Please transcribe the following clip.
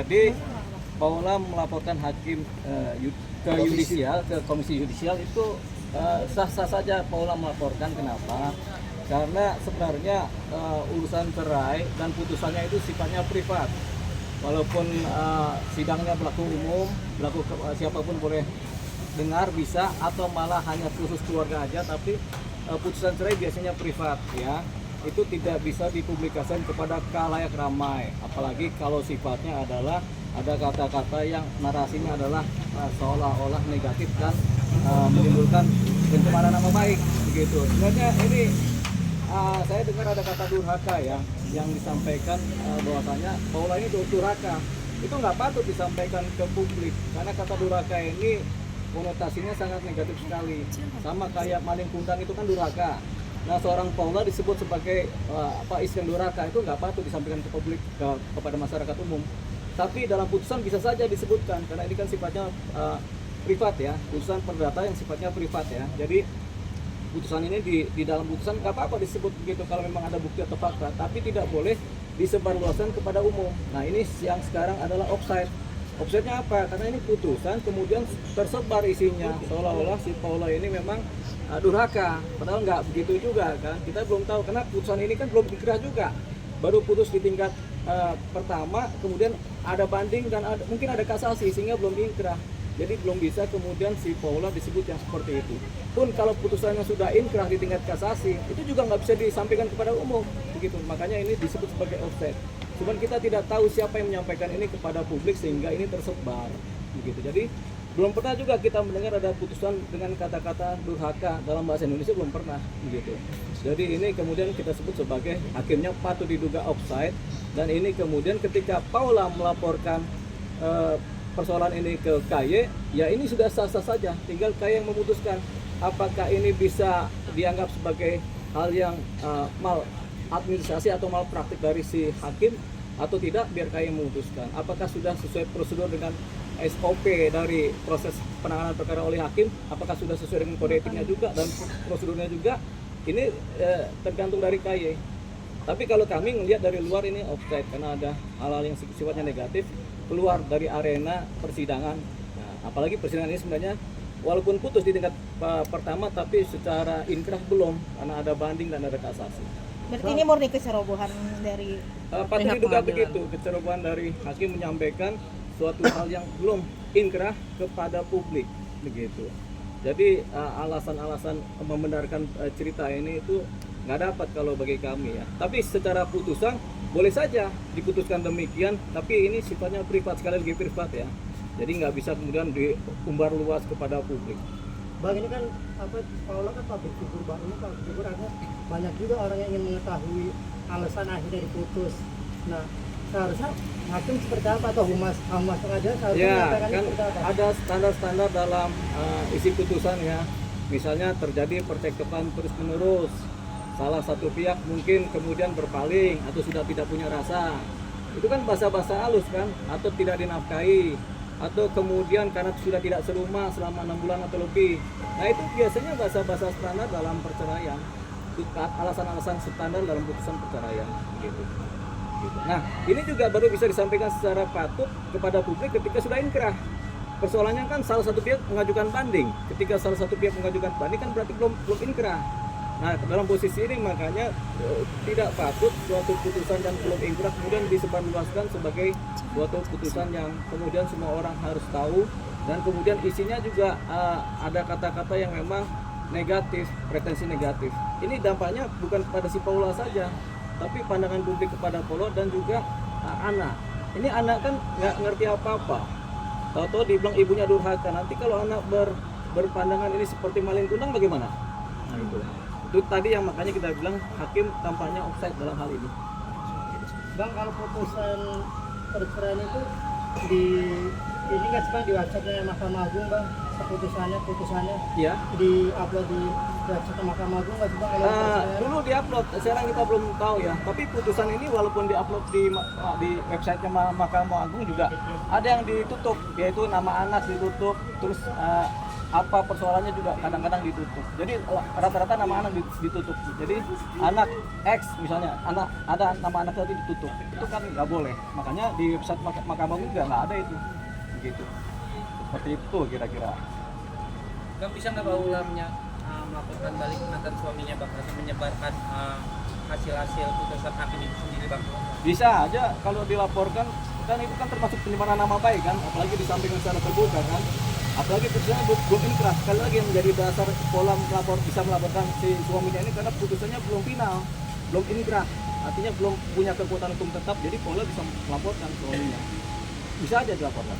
Jadi Paula melaporkan hakim ke yudisial, ke komisi yudisial itu sah-sah saja Paula melaporkan. Kenapa? Karena sebenarnya urusan cerai dan putusannya itu sifatnya privat. Walaupun sidangnya berlaku umum, siapapun boleh dengar bisa, atau malah hanya khusus keluarga aja, tapi putusan cerai biasanya privat ya. Itu tidak bisa dipublikasikan kepada khalayak ramai, apalagi kalau sifatnya adalah ada kata-kata yang narasinya adalah seolah-olah negatif dan menimbulkan pencemaran nama baik begitu. Sebenarnya ini saya dengar ada kata durhaka ya yang disampaikan, bahwasanya Paula ini durhaka. Itu nggak patut disampaikan ke publik, karena kata durhaka ini konotasinya sangat negatif sekali. Sama kayak maling kundang itu kan durhaka. Nah, seorang Paula disebut sebagai istri yang durhaka, itu nggak patut disampaikan ke publik, kepada masyarakat umum. Tapi dalam putusan bisa saja disebutkan, karena ini kan sifatnya privat ya, putusan perdata yang sifatnya privat ya. Jadi putusan ini di dalam putusan nggak apa-apa disebut begitu kalau memang ada bukti atau fakta, tapi tidak boleh disebarluaskan kepada umum. Nah, ini yang sekarang adalah offside. Offside-nya apa? Karena ini putusan kemudian tersebar isinya seolah-olah si Paula ini memang durhaka, padahal nggak begitu juga kan. Kita belum tahu, karena putusan ini kan belum dikerah juga, baru putus di tingkat pertama, kemudian ada banding dan mungkin ada kasasi sehingga belum diinkrah. Jadi belum bisa kemudian si Paula disebut yang seperti itu. Pun kalau putusannya sudah inkrah di tingkat kasasi, itu juga nggak bisa disampaikan kepada umum begitu. Makanya ini disebut sebagai offset. Cuman kita tidak tahu siapa yang menyampaikan ini kepada publik sehingga ini tersebar begitu. Jadi belum pernah juga kita mendengar ada putusan dengan kata-kata durhaka dalam bahasa Indonesia, belum pernah begitu. Jadi ini kemudian kita sebut sebagai hakimnya patut diduga offside, dan ini kemudian ketika Paula melaporkan persoalan ini ke KY, ya ini sudah sah-sah saja, tinggal KY yang memutuskan apakah ini bisa dianggap sebagai hal yang maladministrasi atau malpraktik dari si hakim atau tidak, biar KY memutuskan apakah sudah sesuai prosedur dengan SOP dari proses penanganan perkara oleh hakim, apakah sudah sesuai dengan kode etiknya juga dan prosedurnya juga. Ini tergantung dari KY. Tapi kalau kami melihat dari luar ini offside, karena ada hal-hal yang sifatnya negatif keluar dari arena persidangan. Nah, apalagi persidangan ini sebenarnya walaupun putus di tingkat pertama, tapi secara inkrah belum, karena ada banding dan ada kasasi. Berarti ini murni kecerobohan dari patut diduga begitu, kecerobohan dari hakim menyampaikan suatu hal yang belum inkrah kepada publik begitu. Jadi alasan-alasan membenarkan cerita ini itu nggak dapat kalau bagi kami ya. Tapi secara putusan boleh saja diputuskan demikian, tapi ini sifatnya privat, sekali lagi privat ya. Jadi nggak bisa kemudian diumbar luas kepada publik. Bang, ini kan Paula kan public figure, Bang. Ini public figure, ada banyak juga orang yang ingin mengetahui alasan akhirnya diputus. Nah, seharusnya hakim seperti apa, atau humas pengadilan seharusnya menyampaikan kan seperti apa? ada standar-standar dalam isi putusan ya. Misalnya terjadi percekcokan terus-menerus, salah satu pihak mungkin kemudian berpaling atau sudah tidak punya rasa, itu kan bahasa-bahasa halus kan, atau tidak dinafkahi, atau kemudian karena sudah tidak serumah selama 6 bulan atau lebih. Nah, itu biasanya bahasa-bahasa standar dalam perceraian, alasan-alasan standar dalam putusan perceraian gitu. Nah, ini juga baru bisa disampaikan secara patut kepada publik ketika sudah inkrah. Persoalannya kan salah satu pihak mengajukan banding. Ketika salah satu pihak mengajukan banding kan berarti belum inkrah. Nah, dalam posisi ini makanya tidak patut suatu putusan yang belum inkrah kemudian disebarluaskan sebagai suatu putusan yang kemudian semua orang harus tahu, dan kemudian isinya juga ada kata-kata yang memang negatif, pretensi negatif. Ini dampaknya bukan kepada si Paula saja, tapi pandangan publik kepada Paula dan juga anak. Ini anak kan nggak ngerti apa-apa, tahu-tahu dibilang ibunya durhaka. Nanti kalau anak berpandangan ini seperti maling kundang bagaimana? Nah, itu tadi yang makanya kita bilang hakim tampaknya offside dalam hal ini. Bang, kalau putusan perceraian itu ini kan sekarang di website Mahkamah Agung, Bang, putusannya Ya. Di-upload di website Mahkamah Agung nggak sih, Bang? Dulu diupload, sekarang kita belum tahu ya. Tapi putusan ini walaupun diupload di websitenya Mahkamah Agung juga ada yang ditutup, yaitu nama anak ditutup, terus apa persoalannya juga kadang-kadang ditutup. Jadi rata-rata nama anak ditutup. Jadi anak X misalnya, ada nama anak tadi ditutup. Itu kan nggak boleh. Makanya di website Mahkamah Agung juga nggak ada itu. Begitu. Seperti itu kira-kira. Kan bisa nggak Pak Ulamnya melaporkan balik mantan suaminya Bang atau menyebarkan hasil-hasil putusan hakim itu sendiri Bang? Bisa aja kalau dilaporkan, kan itu kan termasuk pencemaran nama baik kan, apalagi disampaikan secara terbuka kan. Apalagi putusannya belum inkrah, sekali lagi yang menjadi dasar pola bisa melaporkan si suaminya ini karena putusannya belum final, belum inkrah, artinya belum punya kekuatan hukum tetap, jadi pola bisa melaporkan suaminya, bisa aja dilaporkan.